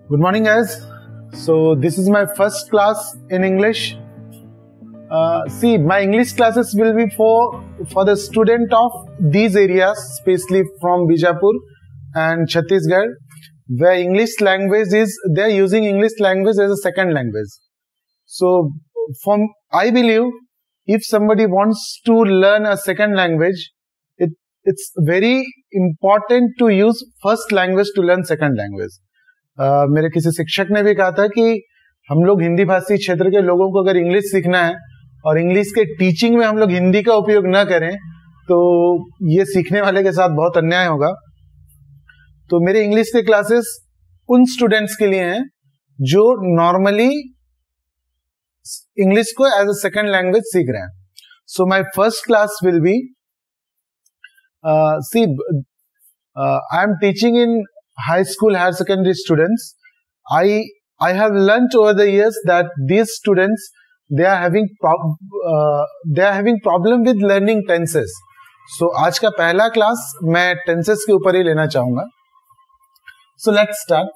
Good morning, guys. So this is my first class in English. See, my English classes will be for the student of these areas, especially from Bijapur and Chhattisgarh, where English language is, they're using English language as a second language. So I believe if somebody wants to learn a second language, it's very important to use first language to learn second language. मेरे किसी शिक्षक ने भी कहा था कि हम लोग हिंदी भाषी क्षेत्र के लोगों को अगर इंग्लिश सीखना है और इंग्लिश के टीचिंग में हम लोग हिंदी का उपयोग न करें तो ये सीखने वाले के साथ बहुत अन्याय होगा। तो मेरे इंग्लिश के क्लासेस उन स्टूडेंट्स के लिए हैं जो नॉर्मली इंग्लिश को एज अ सेकंड लैंग्वेज सीख रहे हैं। So my first class will be I am teaching in high school, higher secondary students. I have learnt over the years that these students, they are having problem with learning tenses. So आज का पहला class मैं tenses के ऊपर ही लेना चाहूंगा. So let's start.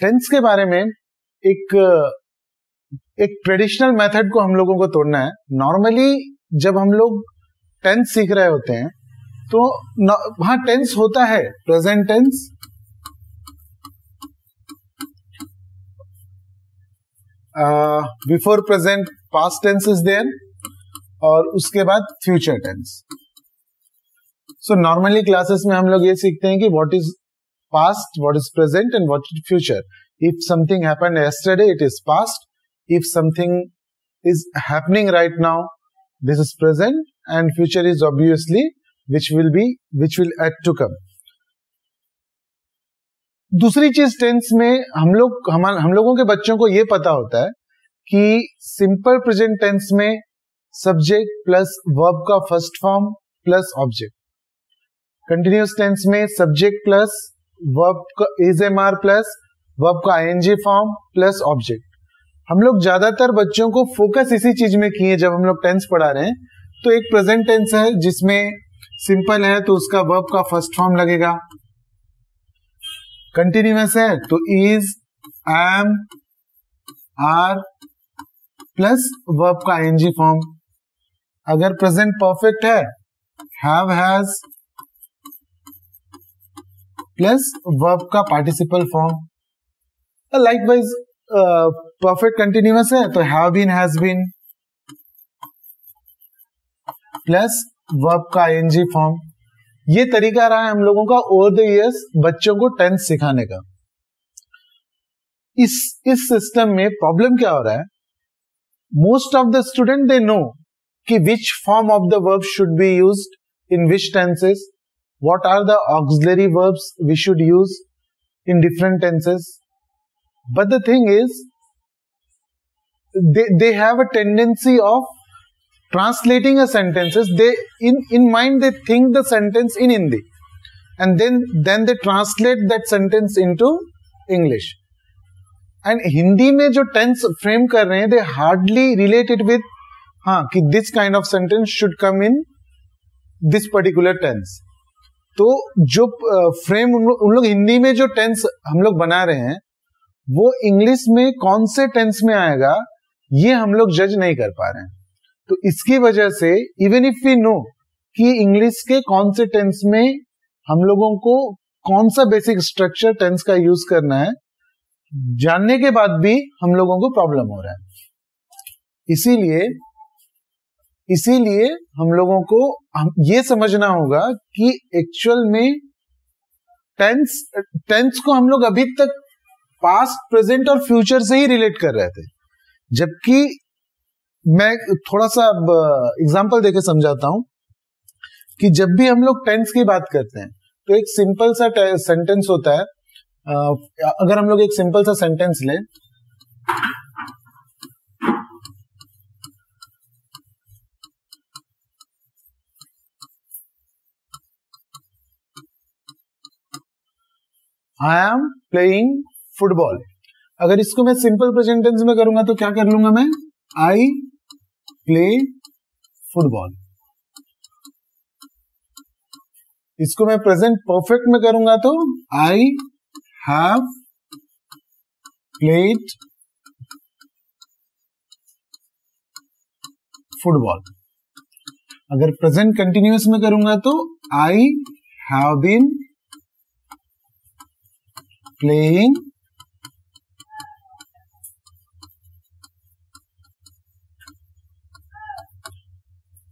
Tense के बारे में एक ट्रेडिशनल मेथड को हम लोगों को तोड़ना है। नॉर्मली जब हम लोग टेंस सीख रहे होते हैं तो वहां टेंस होता है present tense, before present past tense is there और उसके बाद future tense. So normally classes में हम लोग ये सीखते हैं कि what is past, what is present and what is future. If something happened yesterday it is past. If something is happening right now, this is present, and future is obviously which will add to come. दूसरी चीज tense में हम लोगों के बच्चों को ये पता होता है कि सिंपल प्रेजेंट टेंस में सब्जेक्ट प्लस वर्ब का first form plus object, continuous tense में सब्जेक्ट प्लस वर्ब का इज-एम-आर प्लस वर्ब का आईएनजी फॉर्म प्लस ऑब्जेक्ट। हम लोग ज्यादातर बच्चों को फोकस इसी चीज में किए जब हम लोग टेंस पढ़ा रहे हैं। तो एक प्रेजेंट टेंस है जिसमें सिंपल है तो उसका वर्ब का फर्स्ट फॉर्म लगेगा, कंटिन्यूअस है तो is, am, are plus verb का आईएनजी फॉर्म। अगर प्रेजेंट परफेक्ट है हैव, हैज प्लस वर्ब का participle form. Likewise perfect continuous है तो have been, has been plus verb का आईएनजी फॉर्म। ये तरीका रहा है हम लोगों का ओवर द इयर्स बच्चों को टेंस सिखाने का। इस सिस्टम में प्रॉब्लम क्या हो रहा है, most of the student they know कि which form of the verb should be used in which tenses, what are the auxiliary verbs we should use in different tenses. But the thing is, they have a tendency of translating a sentences. In mind they think the sentence in Hindi, and then they translate that sentence into English. And Hindi में जो tense frame कर रहे हैं, they hardly relate it with कि this kind of sentence should come in this particular tense. तो जो frame उन लोग हिंदी में जो tense हम लोग बना रहे हैं वो इंग्लिश में कौन से टेंस में आएगा ये हम लोग जज नहीं कर पा रहे हैं। तो इसकी वजह से इवन इफ वी नो कि इंग्लिश के कौन से टेंस में हम लोगों को कौन सा बेसिक स्ट्रक्चर टेंस का यूज करना है, जानने के बाद भी हम लोगों को प्रॉब्लम हो रहा है। इसीलिए हम लोगों को ये समझना होगा कि एक्चुअल में टेंस को हम लोग अभी तक पास्ट, प्रेजेंट और फ्यूचर से ही रिलेट कर रहे थे, जबकि मैं थोड़ा सा एग्जांपल देके समझाता हूं कि जब भी हम लोग टेंस की बात करते हैं तो एक सिंपल सा सेंटेंस होता है। अगर हम लोग एक सिंपल सा सेंटेंस लें, आई एम प्लेइंग फुटबॉल। अगर इसको मैं सिंपल प्रेजेंट टेंस में करूंगा तो क्या कर लूंगा मैं, आई प्ले फुटबॉल। इसको मैं प्रेजेंट परफेक्ट में करूंगा तो आई हैव प्लेड फुटबॉल। अगर प्रेजेंट कंटिन्यूअस में करूंगा तो I have been playing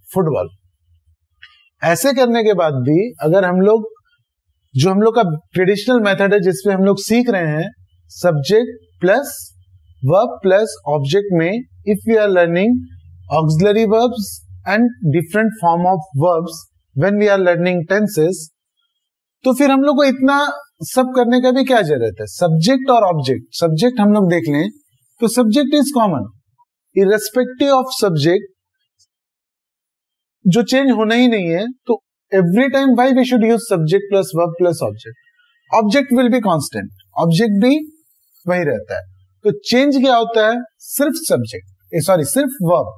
football. ऐसे करने के बाद भी अगर हम लोग का ट्रेडिशनल मेथड है जिसपे हम लोग सीख रहे हैं subject plus verb plus object में, if we are learning auxiliary verbs and different form of verbs when we are learning tenses, तो फिर हम लोग को इतना सब करने का भी क्या जरूरत है। सब्जेक्ट और ऑब्जेक्ट, सब्जेक्ट हम लोग देख लें तो subject is common, irrespective of subject जो चेंज होना ही नहीं है, तो every time why we should use subject plus verb plus object. Object will be constant, object भी वही रहता है, तो चेंज क्या होता है सिर्फ सब्जेक्ट, सिर्फ verb.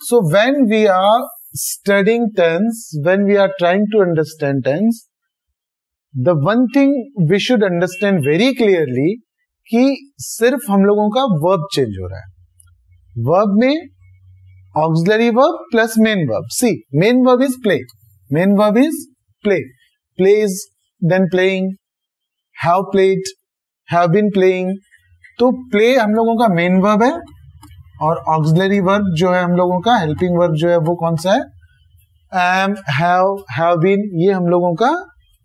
So when we are studying tense, when we are trying to understand tense, the one thing we should understand very clearly कि सिर्फ हम लोगों का वर्ब चेंज हो रहा है। वर्ब में auxiliary verb plus main verb. See, main verb is play. Main verb is play. Plays, then playing, have played, have been playing. तो play हम लोगों का main verb है और auxiliary verb जो है हम लोगों का helping verb जो है वो कौन सा है, am, have been, ये हम लोगों का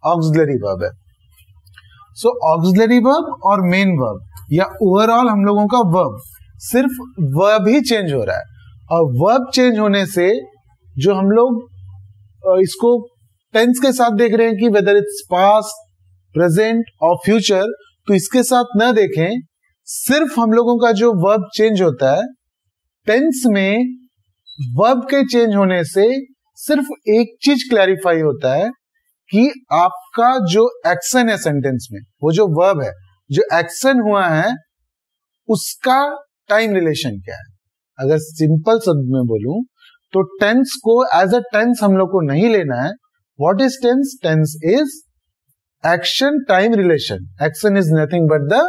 auxiliary verb है। So auxiliary verb और main verb या overall हम लोगों का verb, सिर्फ verb ही change हो रहा है। और वर्ब चेंज होने से जो हम लोग इसको टेंस के साथ देख रहे हैं कि वेदर इट्स पास्ट, प्रेजेंट और फ्यूचर, तो इसके साथ न देखें, सिर्फ हम लोगों का जो वर्ब चेंज होता है टेंस में, वर्ब के चेंज होने से सिर्फ एक चीज क्लैरिफाई होता है कि आपका जो एक्शन है सेंटेंस में, वो जो वर्ब है, जो एक्शन हुआ है उसका टाइम रिलेशन क्या है। अगर सिंपल शब्द में बोलूं तो टेंस को एज अ टेंस हम लोग को नहीं लेना है। What is tense? Tense is action time relation. Action is nothing but the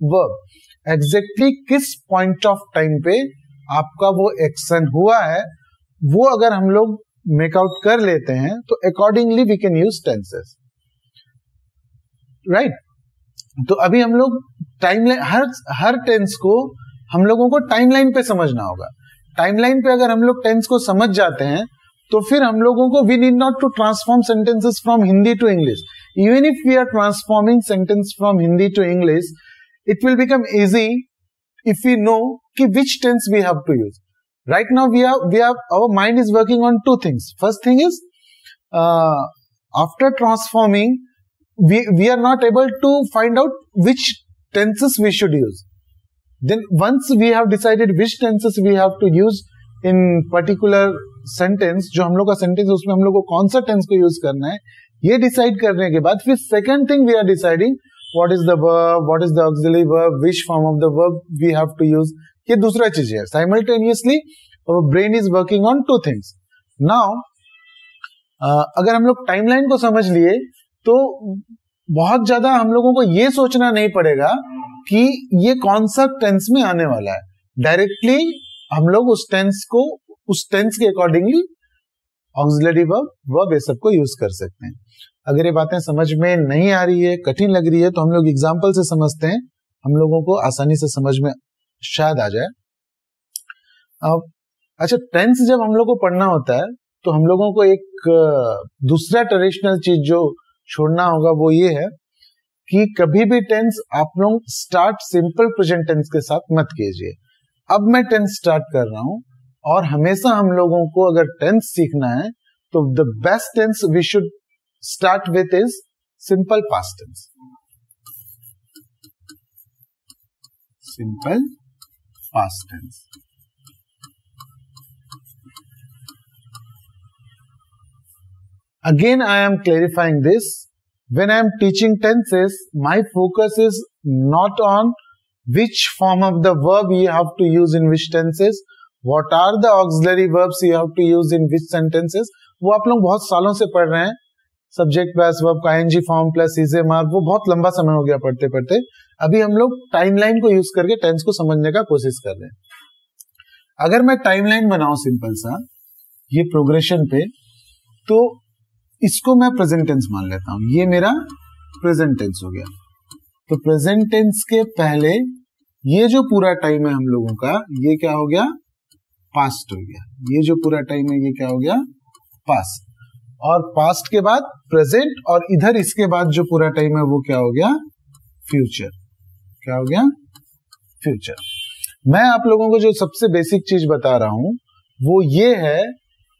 verb. Exactly किस पॉइंट ऑफ टाइम पे आपका वो एक्शन हुआ है, वो अगर हम लोग मेक आउट कर लेते हैं तो accordingly we can use tenses, right. तो अभी हम लोग टाइमलाइन, हर टेंस को हम लोगों को टाइमलाइन पे समझना होगा। टाइमलाइन पे अगर हम लोग टेंस को समझ जाते हैं तो फिर हम लोगों को we need not to transform sentences from Hindi to English. Even if we are transforming sentence from Hindi to English, it will become easy if we know कि which tense we have to use. Right now we are our mind is working on two things. First thing is after transforming we are not able to find out which tenses we should use. Then once we have decided which tenses we have to use in particular sentence, जो हम लोग का sentence है उसमें हम लोग को कौन सा tense को use करना है, ये decide करने के बाद फिर second thing we are deciding what is the verb, what is the auxiliary verb, which form of the verb we have to use. ये दूसरा चीज है। Simultaneously our brain is working on two things. Now अगर हम लोग timeline को समझ लिए तो बहुत ज्यादा हम लोगों को ये सोचना नहीं पड़ेगा कि ये कौन सा टेंस में आने वाला है। डायरेक्टली हम लोग उस टेंस के अकॉर्डिंगली ऑक्सिलरी वर्ब ये सबको यूज कर सकते हैं। अगर ये बातें समझ में नहीं आ रही है, कठिन लग रही है, तो हम लोग एग्जाम्पल से समझते हैं, हम लोगों को आसानी से समझ में शायद आ जाए। अच्छा, टेंस जब हम लोग को पढ़ना होता है तो हम लोगों को एक दूसरा ट्रेडिशनल चीज जो छोड़ना होगा वो ये है कि कभी भी टेंस आप लोग स्टार्ट सिंपल प्रेजेंट टेंस के साथ मत कीजिए। अब मैं टेंस स्टार्ट कर रहा हूं और हमेशा हम लोगों को अगर टेंस सीखना है तो the best tense we should start with is simple past tense. Simple past tense. Again, I am clarifying this. When I am teaching tenses, my focus is not on which form of the verb you have to use in which tenses. What are the auxiliary verbs you have to use in which sentences, वो आप लोग बहुत सालों से पढ़ रहे हैं. Subject plus verb का ING form plus is mark, वो बहुत लंबा समय हो गया पढ़ते पढ़ते. अभी हम लोग टाइमलाइन को यूज करके टेंस को समझने का कोशिश कर रहे हैं. अगर मैं टाइमलाइन बनाऊं सिंपल सा ये प्रोग्रेशन पे, तो इसको मैं प्रेजेंट टेंस मान लेता हूं. ये मेरा प्रेजेंट टेंस हो गया. तो प्रेजेंट टेंस के पहले ये जो पूरा टाइम है हम लोगों का, ये क्या हो गया? पास्ट हो गया. ये जो पूरा टाइम है ये क्या हो गया? पास्ट. और पास्ट के बाद प्रेजेंट, और इधर इसके बाद जो पूरा टाइम है वो क्या हो गया? फ्यूचर. क्या हो गया? फ्यूचर. मैं आप लोगों को जो सबसे बेसिक चीज बता रहा हूं वो ये है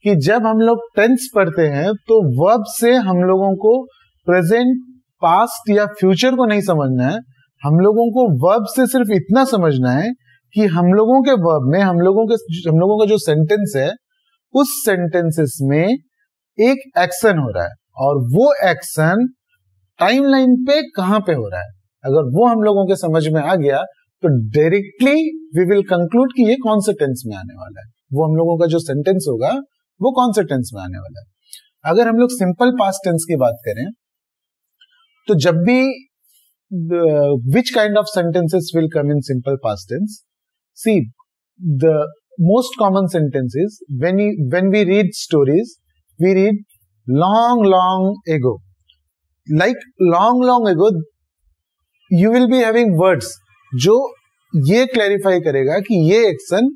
कि जब हम लोग टेंस पढ़ते हैं तो वर्ब से हम लोगों को प्रेजेंट, पास्ट या फ्यूचर को नहीं समझना है. हम लोगों को वर्ब से सिर्फ इतना समझना है कि हम लोगों के वर्ब में हम लोगों का जो सेंटेंस है उस सेंटेंसेस में एक एक्शन हो रहा है, और वो एक्शन टाइमलाइन पे कहां पे हो रहा है. अगर वो हम लोगों के समझ में आ गया तो डायरेक्टली वी विल कंक्लूड कि ये कौन से टेंस में आने वाला है. वो हम लोगों का जो सेंटेंस होगा वो कौन से टेंस में आने वाला है. अगर हम लोग सिंपल पास्ट टेंस की बात करें तो जब भी which kind of sentences will come in simple past tense? See, the most common sentence is when we read stories, we read long ago. Like long ago, you will be having words जो ये clarify करेगा कि ये action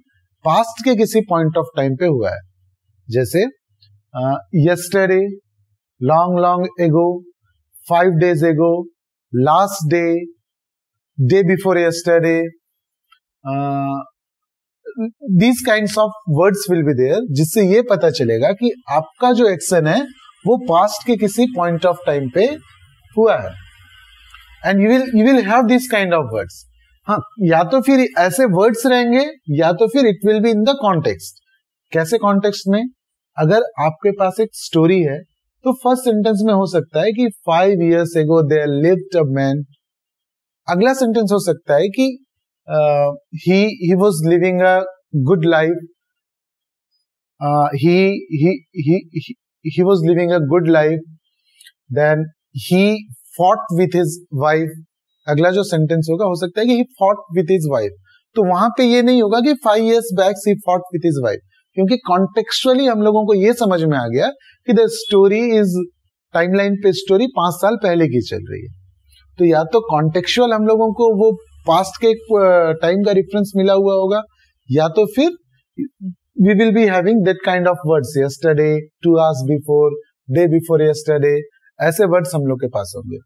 past के किसी point of time पे हुआ है. जैसे yesterday, long ago, 5 days ago, last day, day before yesterday, these kinds of words will be there, जिससे ये पता चलेगा कि आपका जो एक्शन है वो पास्ट के किसी पॉइंट ऑफ टाइम पे हुआ है. And you will have this kind of words. हाँ, या तो फिर ऐसे वर्ड्स रहेंगे या तो फिर it will be in the context. कैसे कॉन्टेक्स्ट में? अगर आपके पास एक स्टोरी है तो फर्स्ट सेंटेंस में हो सकता है कि 5 years ago there lived a man. अगला सेंटेंस हो सकता है कि he was living a good life. He was living a good life. Then he fought with his wife. अगला जो सेंटेंस होगा हो सकता है कि he fought with his wife. तो वहां पे ये नहीं होगा कि 5 years back he fought with his wife, क्योंकि कॉन्टेक्चुअली हम लोगों को ये समझ में आ गया कि द स्टोरी इज टाइमलाइन पे स्टोरी 5 साल पहले की चल रही है. तो या तो कॉन्टेक्चुअल हम लोगों को वो पास्ट के टाइम का रेफरेंस मिला हुआ होगा, या तो फिर we will be having that kind of words, yesterday, 2 hours before, day before yesterday, ऐसे वर्ड्स हम लोग के पास होंगे.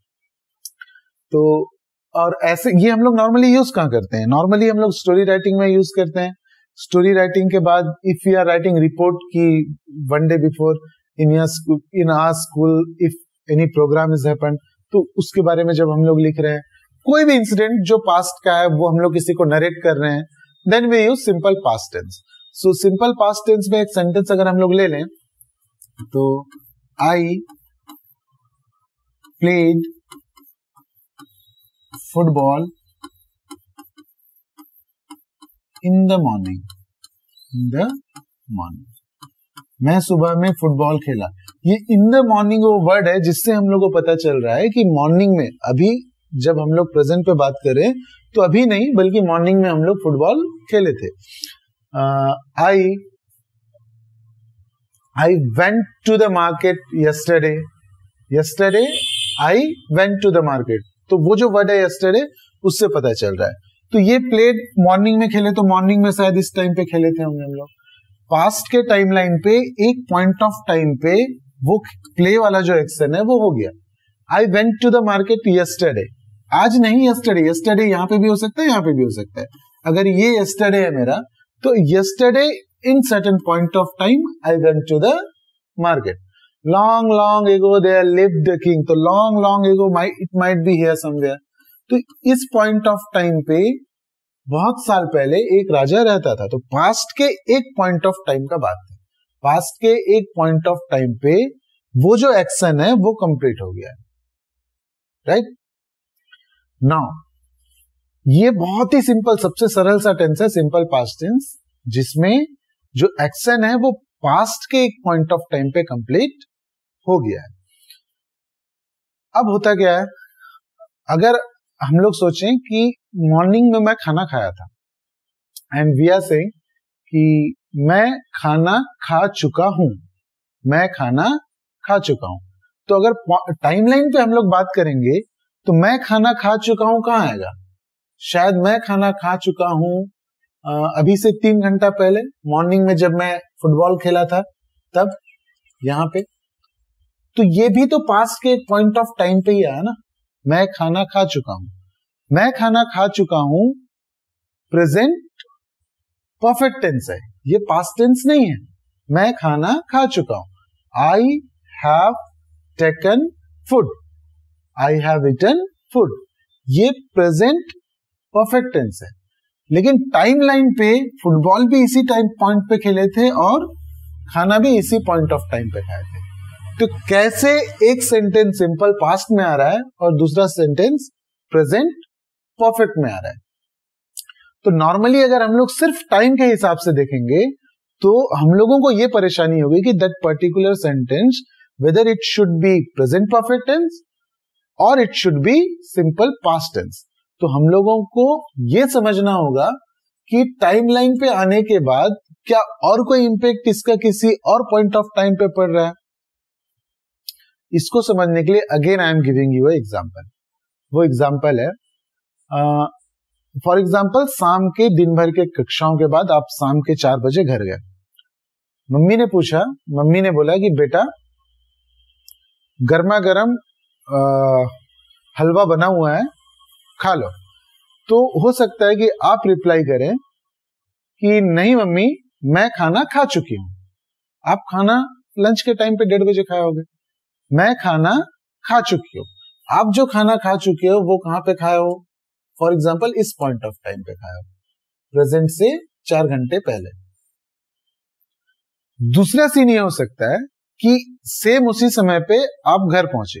तो और ऐसे ये हम लोग नॉर्मली यूज कहाँ करते हैं? नॉर्मली हम लोग स्टोरी राइटिंग में यूज करते हैं. स्टोरी राइटिंग के बाद if you are writing report की 1 day before in our school if any program is happened, तो उसके बारे में जब हम लोग लिख रहे हैं, कोई भी इंसिडेंट जो पास्ट का है वो हम लोग किसी को नरेट कर रहे हैं, then we use simple past tense. So simple past tense में एक सेंटेंस अगर हम लोग ले लें तो I played football in the morning. मैं सुबह में फुटबॉल खेला. ये इन द मॉर्निंग वो वर्ड है जिससे हम लोग को पता चल रहा है कि मॉर्निंग में, अभी जब हम लोग प्रेजेंट पे बात कर रहे हैं तो अभी नहीं बल्कि मॉर्निंग में हम लोग फुटबॉल खेले थे. I went to the market yesterday. Yesterday I went to the market. तो वो जो वर्ड है यस्टरडे उससे पता चल रहा है. तो ये प्लेड मॉर्निंग में खेले, तो मॉर्निंग में शायद इस टाइम पे खेले थे होंगे हम लोग. पास्ट के टाइमलाइन पे एक पॉइंट ऑफ टाइम पे वो प्ले वाला जो एक्शन है वो हो गया. I went to the market yesterday, आज नहीं यस्टरडे. यस्टरडे यहां पे भी हो सकता है, यहां पे भी हो सकता है. अगर ये यस्टरडे है मेरा तो yesterday in certain point of time I went to the market. long ago there lived a king. तो long ago it might be here somewhere. तो इस पॉइंट ऑफ टाइम पे बहुत साल पहले एक राजा रहता था. तो पास्ट के एक पॉइंट ऑफ टाइम का बात है. पास्ट के एक पॉइंट ऑफ टाइम पे वो जो एक्शन है वो कंप्लीट हो गया है. राइट नाउ ये बहुत ही सिंपल, सबसे सरल सा टेंस है सिंपल पास्ट टेंस. जिसमें जो एक्शन है वो पास्ट के एक पॉइंट ऑफ टाइम पे कंप्लीट हो गया है। अब होता क्या है, अगर हम लोग सोचें कि मॉर्निंग में मैं खाना खाया था एंड वी आर सेइंग कि मैं खाना खा चुका हूं, मैं खाना खा चुका हूं, तो अगर टाइमलाइन पे हम लोग बात करेंगे तो मैं खाना खा चुका हूं कहां आएगा? शायद मैं खाना खा चुका हूं अभी से 3 घंटा पहले, मॉर्निंग में जब मैं फुटबॉल खेला था तब, यहां पे। तो ये भी तो पास्ट के एक पॉइंट ऑफ टाइम पे ही आया ना, मैं खाना खा चुका हूं। मैं खाना खा चुका हूं प्रेजेंट परफेक्ट टेंस है, ये पास्ट टेंस नहीं है। मैं खाना खा चुका हूं, I have taken food, I have eaten food, ये प्रेजेंट परफेक्ट टेंस है। लेकिन टाइमलाइन पे फुटबॉल भी इसी टाइम पॉइंट पे खेले थे और खाना भी इसी पॉइंट ऑफ टाइम पे खाए थे। तो कैसे एक सेंटेंस सिंपल पास्ट में आ रहा है और दूसरा सेंटेंस प्रेजेंट परफेक्ट में आ रहा है? तो नॉर्मली अगर हम लोग सिर्फ टाइम के हिसाब से देखेंगे तो हम लोगों को यह परेशानी होगी कि that particular sentence whether it should be present perfect tense और it should be simple past tense. तो हम लोगों को यह समझना होगा कि टाइमलाइन पे आने के बाद क्या और कोई इंपैक्ट इसका किसी और पॉइंट ऑफ टाइम पे पड़ रहा है। इसको समझने के लिए again I am giving you example. वो एग्जांपल है, फॉर एग्जांपल शाम के दिन भर के कक्षाओं के बाद आप शाम के 4 बजे घर गए। मम्मी ने पूछा, मम्मी ने बोला कि बेटा गर्मा गर्म हलवा बना हुआ है, खा लो। तो हो सकता है कि आप रिप्लाई करें कि नहीं मम्मी, मैं खाना खा चुकी हूं। आप खाना लंच के टाइम पे 1:30 बजे खाए होगे। मैं खाना खा चुकी हूं। आप जो खाना खा चुके हो वो कहां पे खाए हो? फॉर एग्जाम्पल इस पॉइंट ऑफ टाइम पे खाए हो, प्रेजेंट से 4 घंटे पहले। दूसरा सीन ये हो सकता है कि सेम उसी समय पे आप घर पहुंचे,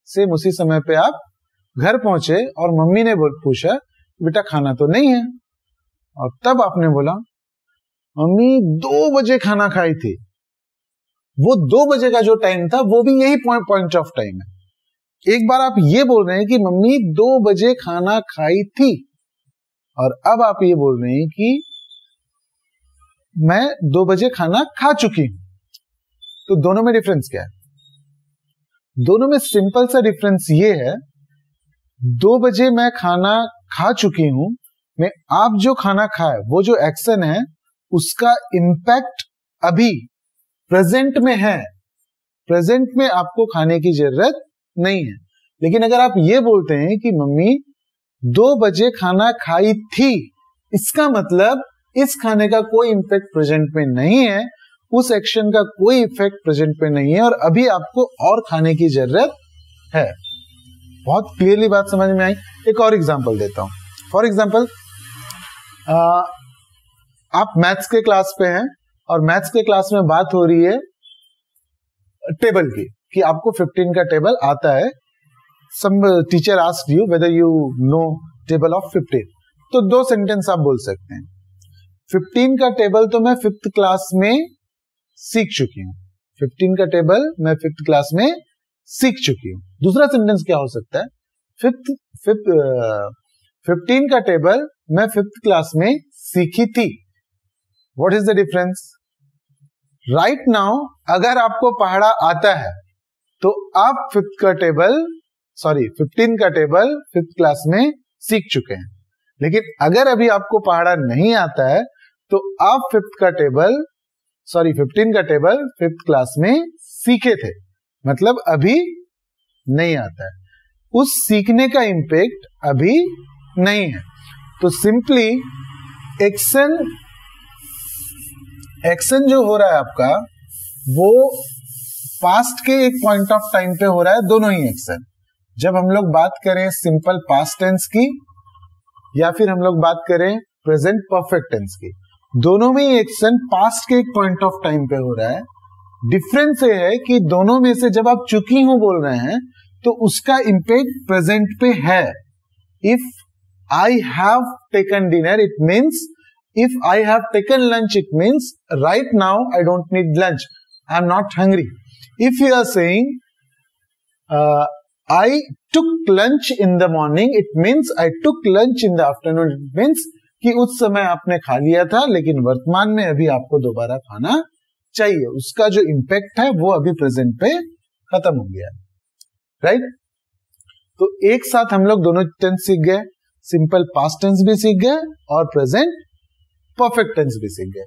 सेम उसी समय पे आप घर पहुंचे और मम्मी ने पूछा बेटा खाना तो नहीं है, और तब आपने बोला मम्मी 2 बजे खाना खाई थी। वो 2 बजे का जो टाइम था वो भी यही पॉइंट ऑफ टाइम है। एक बार आप ये बोल रहे हैं कि मम्मी 2 बजे खाना खाई थी, और अब आप ये बोल रहे हैं कि मैं 2 बजे खाना खा चुकी हूं। तो दोनों में डिफरेंस क्या है? दोनों में सिंपल सा डिफरेंस ये है, 2 बजे मैं खाना खा चुकी हूं में आप जो खाना खाए वो जो एक्शन है उसका इंपैक्ट अभी प्रेजेंट में है, प्रेजेंट में आपको खाने की जरूरत नहीं है। लेकिन अगर आप ये बोलते हैं कि मम्मी 2 बजे खाना खाई थी, इसका मतलब इस खाने का कोई इंपैक्ट प्रेजेंट में नहीं है, उस एक्शन का कोई इफेक्ट प्रेजेंट में नहीं है और अभी आपको और खाने की जरूरत है। बहुत क्लियरली बात समझ में आई। एक और एग्जांपल देता हूं। फॉर एग्जांपल आप मैथ्स के क्लास पे हैं और मैथ्स के क्लास में बात हो रही है टेबल की, कि आपको 15 का टेबल आता है। Some teacher asked you whether you know table of 15। तो 2 सेंटेंस आप बोल सकते हैं। 15 का टेबल तो मैं 5th क्लास में सीख चुकी हूं। 15 का टेबल मैं 5th क्लास में सीख चुकी हूं। दूसरा सेंटेंस क्या हो सकता है? 15 का टेबल मैं 5th क्लास में सीखी थी। What is the difference? Right now अगर आपको पहाड़ा आता है तो आप 15 का टेबल 5th क्लास में सीख चुके हैं। लेकिन अगर अभी आपको पहाड़ा नहीं आता है तो आप 15 का टेबल 5th क्लास में सीखे थे, मतलब अभी नहीं आता है। उस सीखने का इंपैक्ट अभी नहीं है। तो सिंपली एक्शन जो हो रहा है आपका वो पास्ट के एक पॉइंट ऑफ टाइम पे हो रहा है। दोनों ही एक्शन, जब हम लोग बात करें सिंपल पास्ट टेंस की या फिर हम लोग बात करें प्रेजेंट परफेक्ट टेंस की, दोनों में ही एक्शन पास्ट के एक पॉइंट ऑफ टाइम पे हो रहा है। डिफरेंस ये है कि दोनों में से जब आप चुकी हूं बोल रहे हैं तो उसका इंपैक्ट प्रेजेंट पे है। If I have taken dinner it means If I have taken lunch, it means right now I don't need lunch. I am not hungry. If you are saying I took lunch in the morning, it means I took lunch in the afternoon. It means कि उस समय आपने खा लिया था, लेकिन वर्तमान में अभी आपको दोबारा खाना चाहिए. उसका जो इम्पैक्ट है वो अभी प्रेजेंट पे खत्म हो गया. राइट? तो एक साथ हम लोग दोनों टेंस सीख गए. सिंपल पास्ट टेंस भी सीख गए और प्रेजेंट परफेक्ट टेंस भी सीख गए.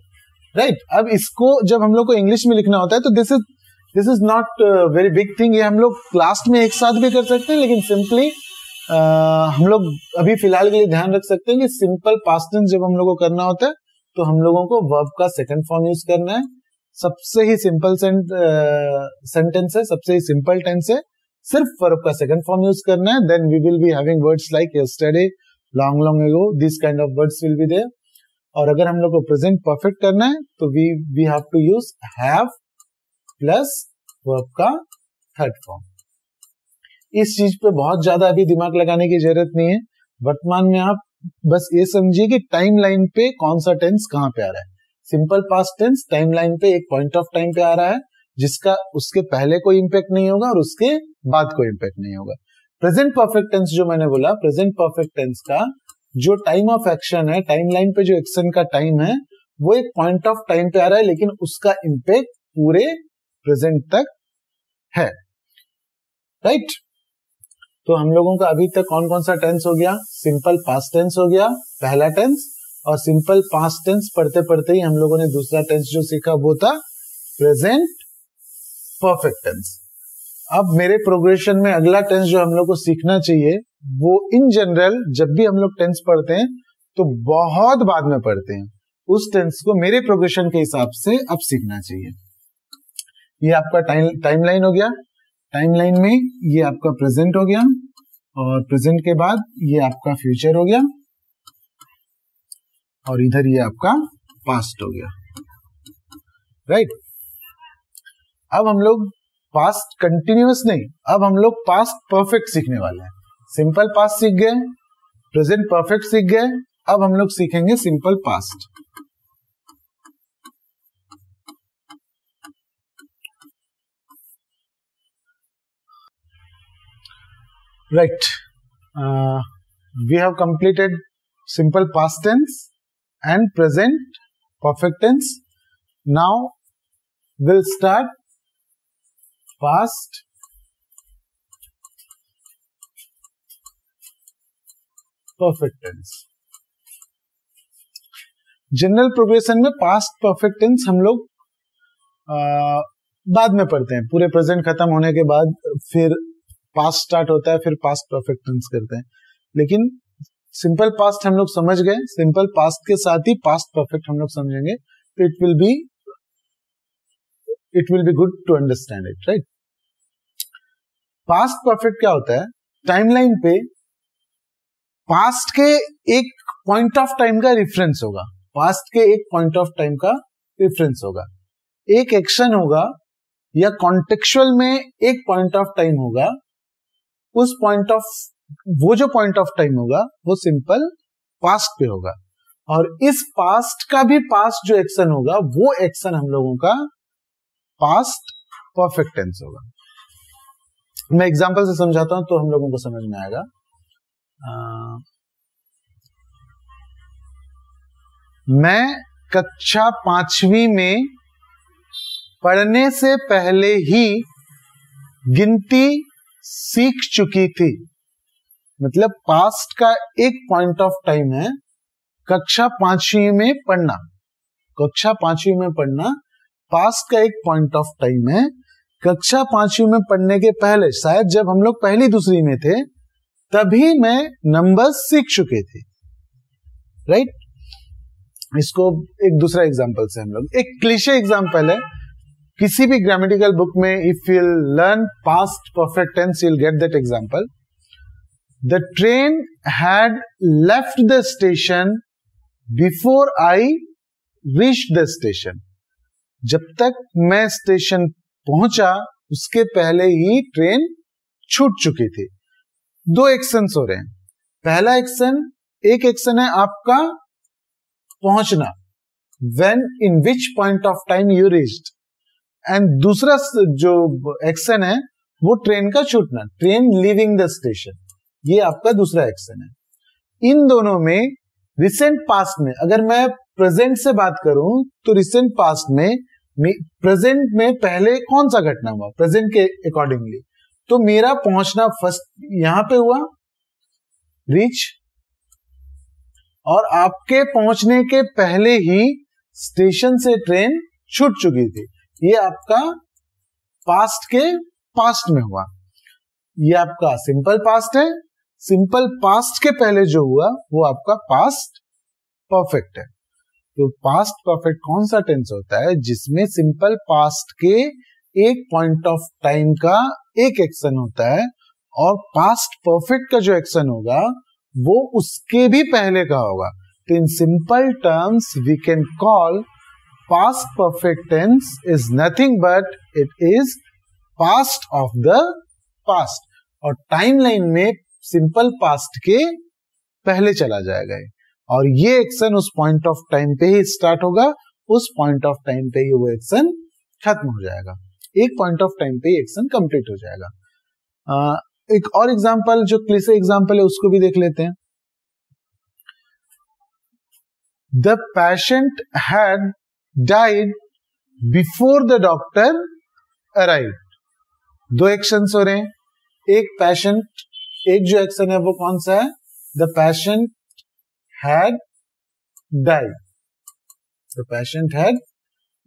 राइट? अब इसको जब हम लोग को इंग्लिश में लिखना होता है तो this is not very big thing. ये हम लोग क्लास में एक साथ भी कर सकते हैं, लेकिन सिंपली हम लोग अभी फिलहाल के लिए ध्यान रख सकते हैं कि सिंपल पास्ट टेंस जब हम लोग को करना होता है तो हम लोगों को वर्ब का सेकंड फॉर्म यूज करना है. सबसे ही सिंपल सेंटेंस है, सबसे ही सिंपल टेंस है, सिर्फ वर्ब का सेकंड फॉर्म यूज करना है. Then we will be having words like yesterday, long ago, this kind of words will be there. और अगर हम लोग को प्रेजेंट परफेक्ट करना है तो we have to use have plus verb का थर्ड फॉर्म. इस चीज पे बहुत ज्यादा अभी दिमाग लगाने की जरूरत नहीं है. वर्तमान में आप बस ये समझिए कि टाइम लाइन पे कौन सा टेंस कहां पे आ रहा है. Simple past tense time line पे एक पॉइंट ऑफ टाइम पे आ रहा है, जिसका उसके पहले कोई इंपैक्ट नहीं होगा और उसके बाद कोई इंपैक्ट नहीं होगा. प्रेजेंट परफेक्ट टेंस जो मैंने बोला, प्रेजेंट परफेक्ट टेंस का जो टाइम ऑफ एक्शन है, टाइम लाइन पे जो एक्शन का टाइम है, वो एक पॉइंट ऑफ टाइम पे आ रहा है, लेकिन उसका इंपैक्ट पूरे प्रेजेंट तक है. राइट? तो हम लोगों का अभी तक कौन कौन सा टेंस हो गया? सिंपल पास्ट टेंस हो गया पहला टेंस, और सिंपल पास्ट टेंस पढ़ते पढ़ते ही हम लोगों ने दूसरा टेंस जो सीखा वो था प्रेजेंट परफेक्ट टेंस. अब मेरे प्रोग्रेशन में अगला टेंस जो हम लोग को सीखना चाहिए वो इन जनरल जब भी हम लोग टेंस पढ़ते हैं तो बहुत बाद में पढ़ते हैं, उस टेंस को मेरे प्रोग्रेशन के हिसाब से अब सीखना चाहिए. ये आपका टाइम लाइन हो गया. टाइम लाइन में ये आपका प्रेजेंट हो गया, और प्रेजेंट के बाद ये आपका फ्यूचर हो गया, और इधर ये आपका पास्ट हो गया. राइट? अब हम लोग पास्ट कंटिन्यूअस नहीं, अब हम लोग पास्ट परफेक्ट सीखने वाले हैं. सिंपल पास्ट सीख गए, प्रेजेंट परफेक्ट सीख गए, अब हम लोग सीखेंगे simple past. Right. We have completed simple past tense and present perfect tense. Now we'll start past perfect tense. General progression में पास्ट परफेक्ट टेंस हम लोग बाद में पढ़ते हैं. पूरे प्रेजेंट खत्म होने के बाद फिर पास्ट स्टार्ट होता है, फिर पास्ट परफेक्ट टेंस करते हैं. लेकिन सिंपल पास्ट हम लोग समझ गए, सिंपल पास्ट के साथ ही पास्ट परफेक्ट हम लोग समझेंगे, तो it will be good to understand it. Right? Past perfect क्या होता है? टाइमलाइन पे पास्ट के एक पॉइंट ऑफ टाइम का रेफरेंस होगा, पास्ट के एक पॉइंट ऑफ टाइम का रेफरेंस होगा, एक एक्शन होगा या कॉन्टेक्चुअल में एक पॉइंट ऑफ टाइम होगा. उस वो जो पॉइंट ऑफ टाइम होगा वो सिंपल पास्ट पे होगा, और इस पास्ट का भी पास्ट जो एक्शन होगा वो एक्शन हम लोगों का पास्ट परफेक्ट टेंस होगा. मैं एग्जांपल से समझाता हूं तो हम लोगों को समझ में आएगा. मैं कक्षा 5वीं में पढ़ने से पहले ही गिनती सीख चुकी थी. मतलब पास्ट का एक पॉइंट ऑफ टाइम है कक्षा 5वीं में पढ़ना. कक्षा 5वीं में पढ़ना पास्ट का एक पॉइंट ऑफ टाइम है. कक्षा 5वीं में पढ़ने के पहले, शायद जब हम लोग पहली दूसरी में थे, तभी मैं नंबर्स सीख चुके थे. राइट? इसको एक दूसरा एग्जांपल से हम लोग, एक क्लीशे एग्जांपल है. किसी भी ग्रामेटिकल बुक में if you learn past perfect tense you will get that example. The train had left the station before I reached the station. जब तक मैं स्टेशन पहुंचा उसके पहले ही ट्रेन छूट चुकी थी. दो एक्शंस हो रहे हैं. पहला एक्शन, एक एक्शन है आपका पहुंचना, when in which point of time you reached, and दूसरा जो एक्शन है वो ट्रेन का छूटना, ट्रेन लीविंग द स्टेशन, ये आपका दूसरा एक्शन है। इन दोनों में रिसेंट पास्ट में, अगर मैं प्रेजेंट से बात करूं तो रिसेंट पास्ट में, प्रेजेंट में पहले कौन सा घटना हुआ प्रेजेंट के अकॉर्डिंगली, तो मेरा पहुंचना फर्स्ट यहां पे हुआ रीच, और आपके पहुंचने के पहले ही स्टेशन से ट्रेन छूट चुकी थी। ये आपका पास्ट के पास्ट में हुआ, ये आपका सिंपल पास्ट है। सिंपल पास्ट के पहले जो हुआ वो आपका पास्ट परफेक्ट है। तो पास्ट परफेक्ट कौन सा टेंस होता है जिसमें सिंपल पास्ट के एक पॉइंट ऑफ टाइम का एक एक्शन होता है और पास्ट परफेक्ट का जो एक्शन होगा वो उसके भी पहले का होगा। तो in simple terms we can call past perfect tense is nothing but it is past of the past, और टाइमलाइन में सिंपल पास्ट के पहले चला जाएगा और ये एक्शन उस पॉइंट ऑफ टाइम पे ही स्टार्ट होगा, उस पॉइंट ऑफ टाइम पे ही वो एक्शन खत्म हो जाएगा, एक पॉइंट ऑफ टाइम पे ही एक्शन कंप्लीट हो जाएगा। एक और एग्जांपल जो क्लिशे एग्जांपल है उसको भी देख लेते हैं। The patient had died before the doctor arrived. दो एक्शंस हो रहे हैं, एक पेशेंट, एक जो एक्शन है वो कौन सा है, the patient had died, the patient had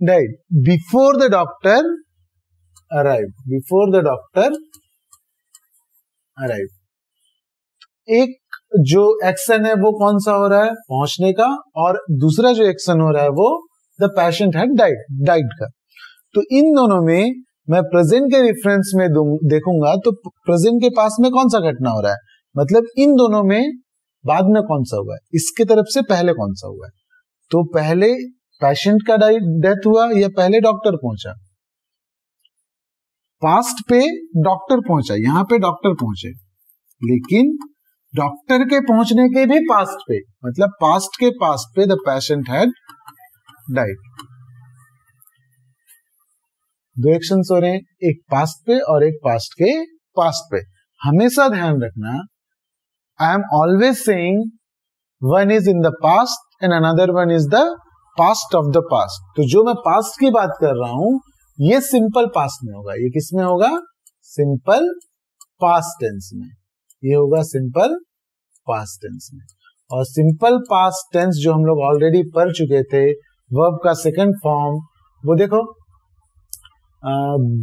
died before the doctor arrived, before the doctor arrived. एक जो एक्शन है वो कौन सा हो रहा है, पहुंचने का, और दूसरा जो एक्शन हो रहा है वो द पेशेंट हैड डाइड का। तो इन दोनों में मैं प्रेजेंट के रेफरेंस में देखूंगा तो प्रेजेंट के पास में कौन सा घटना हो रहा है, मतलब इन दोनों में बाद में कौन सा हुआ है, इसके तरफ से पहले कौन सा हुआ है। तो पहले पेशेंट का डेथ हुआ या पहले डॉक्टर पहुंचा, पास्ट पे डॉक्टर पहुंचा, यहां पे डॉक्टर पहुंचे, लेकिन डॉक्टर के पहुंचने के भी पास्ट पे, मतलब पास्ट के पास्ट पे द पेशेंट हैड डाइड। दो एक्शंस हो रहे हैं, एक पास्ट पे और एक पास्ट के पास्ट पे। हमेशा ध्यान रखना, I am always saying one is in the past and another one is the past of the past. तो जो मैं पास्ट की बात कर रहा हूं ये सिंपल पास्ट में होगा, ये किस में होगा, सिंपल पास्ट टेंस में, ये होगा सिंपल पास्ट टेंस में। और सिंपल पास्ट टेंस जो हम लोग ऑलरेडी पढ़ चुके थे, वर्ब का सेकंड फॉर्म, वो देखो,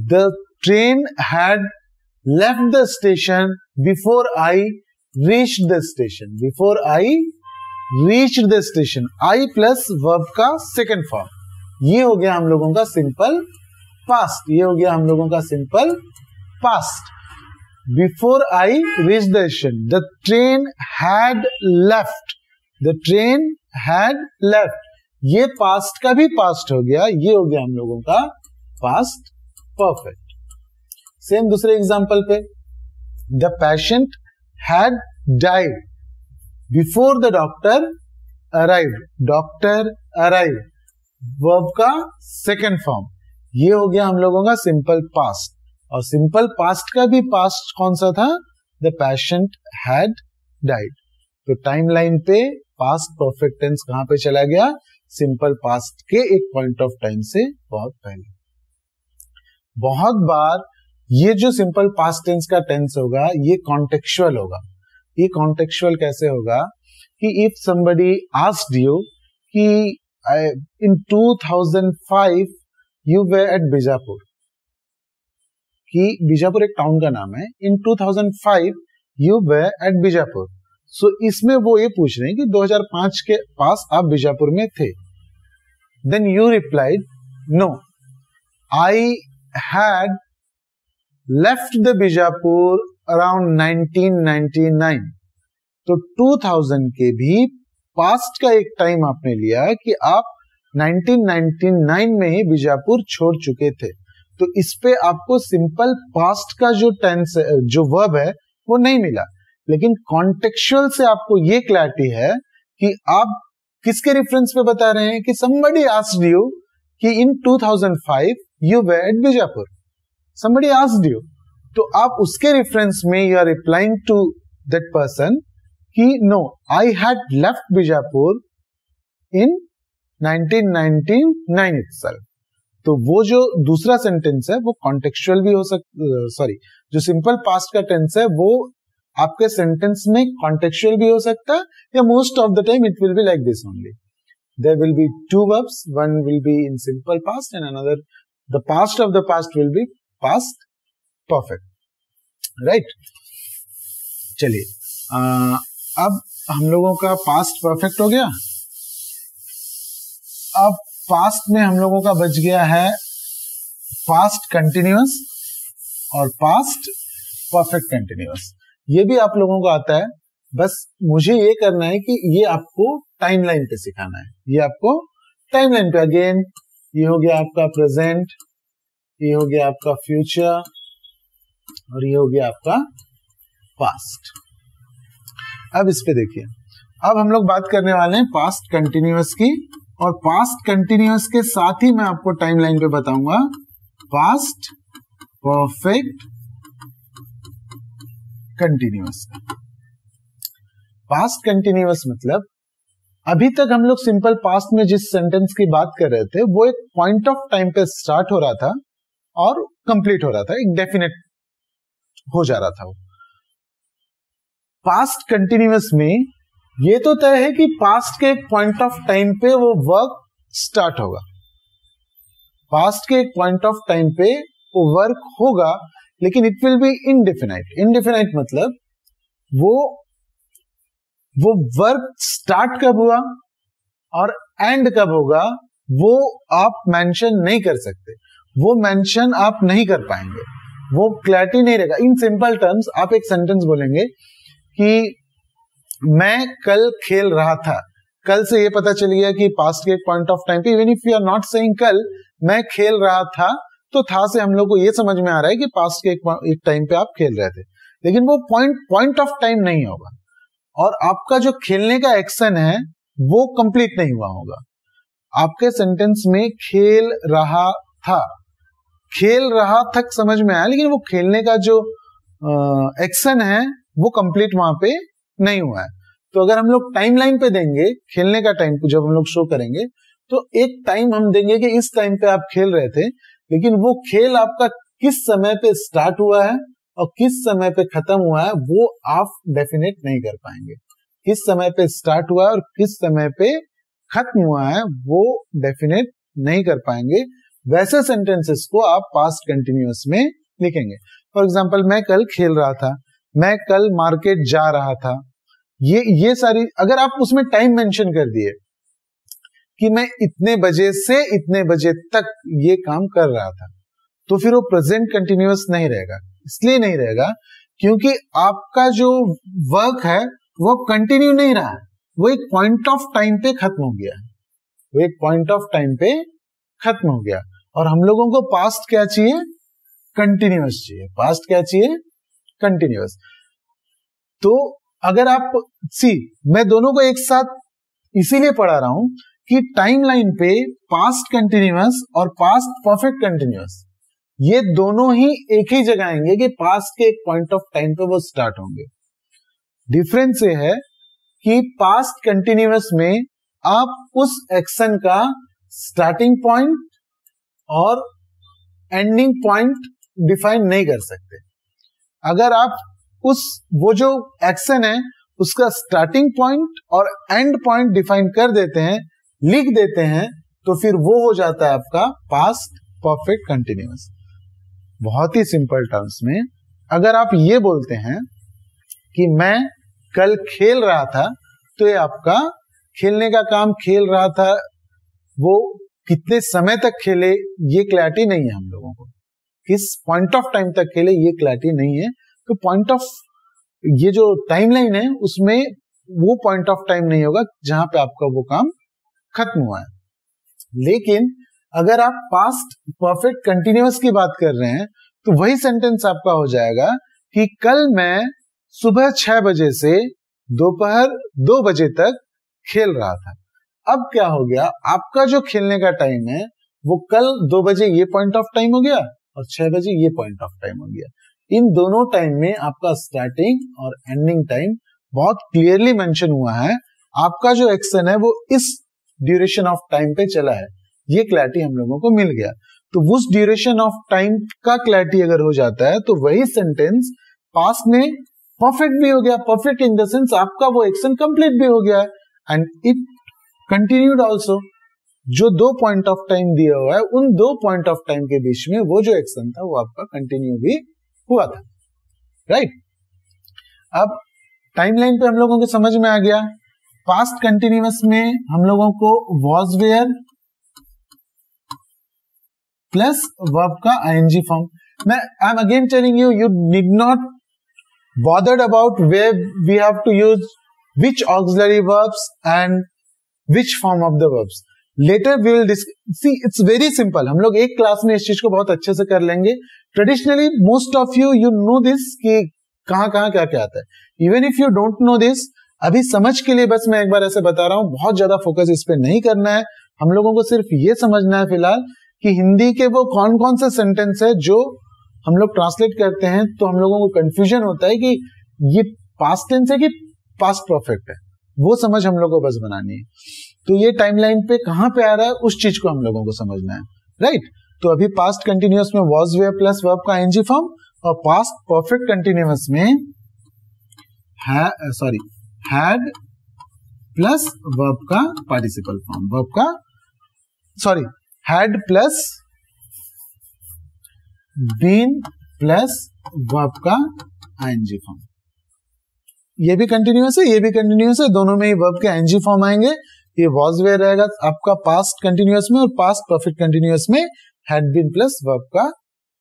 the train had left the station before I reached the station, before I reached the station, I plus verb का सेकंड फॉर्म, ये हो गया हम लोगों का सिंपल पास्ट, ये हो गया हम लोगों का simple past. Before I reach the station, the train had left, the train had left, ये पास्ट का भी पास्ट हो गया, ये हो गया हम लोगों का पास्ट परफेक्ट। सेम दूसरे एग्जांपल पे, the patient had died before the doctor arrived, doctor arrived, verb का सेकंड फॉर्म, ये हो गया हम लोगों का सिंपल पास्ट। और सिंपल पास्ट का भी पास्ट कौन सा था, द पेशेंट हैड डाइड। तो टाइमलाइन पे पास्ट परफेक्ट टेंस कहां पे चला गया, सिंपल पास्ट के एक पॉइंट ऑफ टाइम से बहुत पहले। बहुत बार ये जो सिंपल पास्ट टेंस का टेंस होगा ये कॉन्टेक्चुअल होगा। ये कॉन्टेक्चुअल कैसे होगा कि इफ समबडी आस्क्ड यू कि इन 2005 यू वे एट बीजापुर, कि बीजापुर एक टाउन का नाम है, इन 2005 यू वे एट बीजापुर, सो इसमें वो ये पूछ रहे हैं कि 2005 के पास आप बीजापुर में थे। Then you replied no, I had left the Bijapur around 1999। तो 2000 के भी पास्ट का एक टाइम आपने लिया कि आप 1999 में ही बीजापुर छोड़ चुके थे। तो इस पे आपको सिंपल पास्ट का जो टेंस, जो वर्ब है वो नहीं मिला, लेकिन कॉन्टेक्चुअल से आपको ये क्लैरिटी है कि आप किसके रेफरेंस पे बता रहे हैं कि somebody asked you कि in 2005 you were at Bijapur, somebody asked you, तो आप उसके रेफरेंस में you are replying to that person कि no, I had left Bijapur in 1999 itself. तो वो जो दूसरा सेंटेंस है वो कॉन्टेक्चुअल भी हो सकता, जो सिंपल पास्ट का टेंस है वो आपके सेंटेंस में कॉन्टेक्चुअल भी हो सकता है, या most of the time it will be like this only. There will be two verbs, one will be in simple past and another the past of the past will be past perfect. Right, चलिए अब हम लोगों का past perfect हो गया. अब past में हम लोगों का बच गया है पास्ट कंटिन्यूअस और पास्ट परफेक्ट कंटिन्यूअस. ये भी आप लोगों को आता है, बस मुझे ये करना है कि ये आपको टाइमलाइन पे सिखाना है. ये आपको टाइमलाइन पे, अगेन ये हो गया आपका प्रेजेंट, ये हो गया आपका फ्यूचर और ये हो गया आपका पास्ट. अब इस पे देखिए, अब हम लोग बात करने वाले हैं पास्ट कंटिन्यूअस की, और पास्ट कंटिन्यूअस के साथ ही मैं आपको टाइमलाइन पे बताऊंगा past perfect continuous. Past continuous मतलब अभी तक हम लोग सिंपल पास्ट में जिस सेंटेंस की बात कर रहे थे वो एक पॉइंट ऑफ टाइम पे स्टार्ट हो रहा था और कंप्लीट हो रहा था, एक डेफिनेट हो जा रहा था. वो पास्ट कंटिन्यूअस में ये तो तय है कि पास्ट के एक पॉइंट ऑफ टाइम पे वो वर्क स्टार्ट होगा, पास्ट के एक पॉइंट ऑफ टाइम पे वो वर्क होगा, लेकिन it will B indefinite. Indefinite मतलब वो वर्क स्टार्ट कब हुआ और एंड कब होगा वो आप मेंशन नहीं कर सकते, वो मेंशन आप नहीं कर पाएंगे, वो क्लैरिटी नहीं रहेगा. इन सिंपल टर्म्स आप एक सेंटेंस बोलेंगे कि मैं कल खेल रहा था, कल से ये पता चल गया कि पास्ट के एक पॉइंट ऑफ टाइम पे, even if you are not saying कल मैं खेल रहा था, तो था से हम लोग को ये समझ में आ रहा है कि पास्ट के एक टाइम पे आप खेल रहे थे, लेकिन वो पॉइंट ऑफ टाइम नहीं होगा और आपका जो खेलने का एक्शन है वो कंप्लीट नहीं हुआ होगा. आपके सेंटेंस में खेल रहा था, खेल रहा तक समझ में आया, लेकिन वो खेलने का जो एक्शन है वो कंप्लीट वहां पे नहीं हुआ है. तो अगर हम लोग टाइम लाइन पे देंगे खेलने का टाइम को, जब हम लोग शो करेंगे तो एक टाइम हम देंगे कि इस टाइम पे आप खेल रहे थे, लेकिन वो खेल आपका किस समय पे स्टार्ट हुआ है और किस समय पे खत्म हुआ है वो आप डेफिनेट नहीं कर पाएंगे. किस समय पे स्टार्ट हुआ है और किस समय पे खत्म हुआ है वो डेफिनेट नहीं कर पाएंगे. वैसे सेंटेंसेस को आप पास्ट कंटिन्यूअस में लिखेंगे. फॉर एग्जाम्पल, मैं कल खेल रहा था, मैं कल मार्केट जा रहा था, ये सारी अगर आप उसमें टाइम मेंशन कर दिए कि मैं इतने बजे से इतने बजे तक ये काम कर रहा था, तो फिर वो प्रेजेंट कंटिन्यूअस नहीं रहेगा. इसलिए नहीं रहेगा क्योंकि आपका जो वर्क है वो कंटिन्यू नहीं रहा है, वो एक पॉइंट ऑफ टाइम पे खत्म हो गया है, वो एक पॉइंट ऑफ टाइम पे खत्म हो गया. और हम लोगों को पास्ट क्या चाहिए? कंटिन्यूअस चाहिए. पास्ट क्या चाहिए? कंटिन्यूअस. तो अगर आप मैं दोनों को एक साथ इसीलिए पढ़ा रहा हूं कि टाइमलाइन पे पास्ट कंटिन्यूअस और पास्ट परफेक्ट कंटिन्यूअस ये दोनों ही एक ही जगह आएंगे कि पास्ट के एक पॉइंट ऑफ टाइम पे वो स्टार्ट होंगे. डिफरेंस ये है कि पास्ट कंटिन्यूअस में आप उस एक्शन का स्टार्टिंग पॉइंट और एंडिंग पॉइंट डिफाइन नहीं कर सकते. अगर आप वो जो एक्शन है उसका स्टार्टिंग पॉइंट और एंड पॉइंट डिफाइन कर देते हैं, लिख देते हैं, तो फिर वो हो जाता है आपका पास्ट परफेक्ट कंटिन्यूअस. बहुत ही सिंपल टर्म्स में अगर आप ये बोलते हैं कि मैं कल खेल रहा था, तो ये आपका खेलने का काम खेल रहा था, वो कितने समय तक खेले ये क्लैरिटी नहीं है हम लोगों को, किस पॉइंट ऑफ टाइम तक खेले ये क्लैरिटी नहीं है. तो पॉइंट ऑफ ये जो टाइमलाइन है उसमें वो पॉइंट ऑफ टाइम नहीं होगा जहां पे आपका वो काम खत्म हुआ है. लेकिन अगर आप पास्ट परफेक्ट कंटिन्यूअस की बात कर रहे हैं तो वही सेंटेंस आपका हो जाएगा कि कल मैं सुबह 6 बजे से दोपहर 2 बजे तक खेल रहा था. अब क्या हो गया, आपका जो खेलने का टाइम है वो कल 2 बजे ये पॉइंट ऑफ टाइम हो गया और 6 बजे ये पॉइंट ऑफ टाइम हो गया। इन दोनों टाइम में आपका स्टार्टिंग और एंडिंग टाइम बहुत क्लियरली मेंशन हुआ है। आपका जो एक्शन है वो इस ड्यूरेशन ऑफ टाइम पे चला है, ये क्लैरिटी हम लोगों को मिल गया। तो उस ड्यूरेशन ऑफ टाइम का क्लैरिटी अगर हो जाता है तो वही सेंटेंस पास्ट में परफेक्ट भी हो गया। परफेक्ट इन द सेंस आपका वो एक्शन कंप्लीट भी हो गया है एंड इट कंटिन्यूड ऑल्सो। जो 2 पॉइंट ऑफ टाइम दिया हुआ है उन 2 पॉइंट ऑफ टाइम के बीच में वो जो एक्शन था वो आपका कंटिन्यू भी हुआ था, राइट। अब टाइमलाइन पे हम लोगों को समझ में आ गया। पास्ट कंटिन्यूअस में हम लोगों को वॉज वेयर प्लस वर्ब का आईएनजी फॉर्म। मैं I am again telling you, you need not bothered about where we have to use which auxiliary verbs and which form of the verbs. Later we will see, it's very simple. हम लोग एक class में इस चीज को बहुत अच्छे से कर लेंगे। Traditionally most of you know this कि कहां कहां क्या क्या आता है। Even if you don't know this, अभी समझ के लिए बस मैं एक बार ऐसे बता रहा हूं, बहुत ज्यादा फोकस इस पे नहीं करना है। हम लोगों को सिर्फ ये समझना है फिलहाल कि हिंदी के वो कौन कौन से सेंटेंस है जो हम लोग ट्रांसलेट करते हैं तो हम लोगों को कंफ्यूजन होता है कि ये पास्ट टेंस है कि पास्ट परफेक्ट है, वो समझ हम लोग को बस बनानी है। तो ये टाइमलाइन पे कहां पे आ रहा है उस चीज को हम लोगों को समझना है, राइट। तो अभी पास्ट कंटिन्यूअस में वॉज वेयर प्लस वर्ब का आईएनजी फॉर्म और पास्ट परफेक्ट कंटिन्यूअस में हैड प्लस वर्ब का participle form, had plus been plus verb का आईएनजी फॉर्म। ये भी कंटिन्यूअस है, ये भी कंटिन्यूअस है, दोनों में ही वर्ब के आईएनजी फॉर्म आएंगे। ये वॉज वेयर रहेगा आपका पास्ट कंटिन्यूअस में और पास्ट परफेक्ट कंटिन्यूअस में हैड बीन प्लस वर्ब का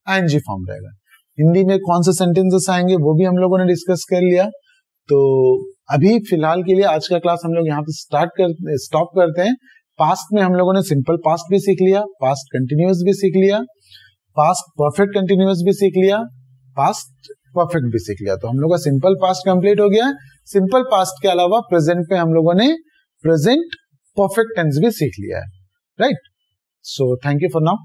आईएनजी फॉर्म रहेगा। हिंदी में कौन से सेंटेंसेस आएंगे वो भी हम लोगों ने डिस्कस कर लिया। तो अभी फिलहाल के लिए आज का क्लास हम लोग यहाँ पे स्टॉप करते हैं। पास्ट में हम लोगों ने सिंपल पास्ट भी सीख लिया, पास्ट कंटिन्यूअस भी सीख लिया, पास्ट परफेक्ट कंटिन्यूअस भी सीख लिया, पास्ट परफेक्ट भी सीख लिया। तो हम लोग का सिंपल पास्ट कंप्लीट हो गया। सिंपल पास्ट के अलावा प्रेजेंट में हम लोगों ने प्रेजेंट परफेक्ट टेंस भी सीख लिया है, right. So thank you for now.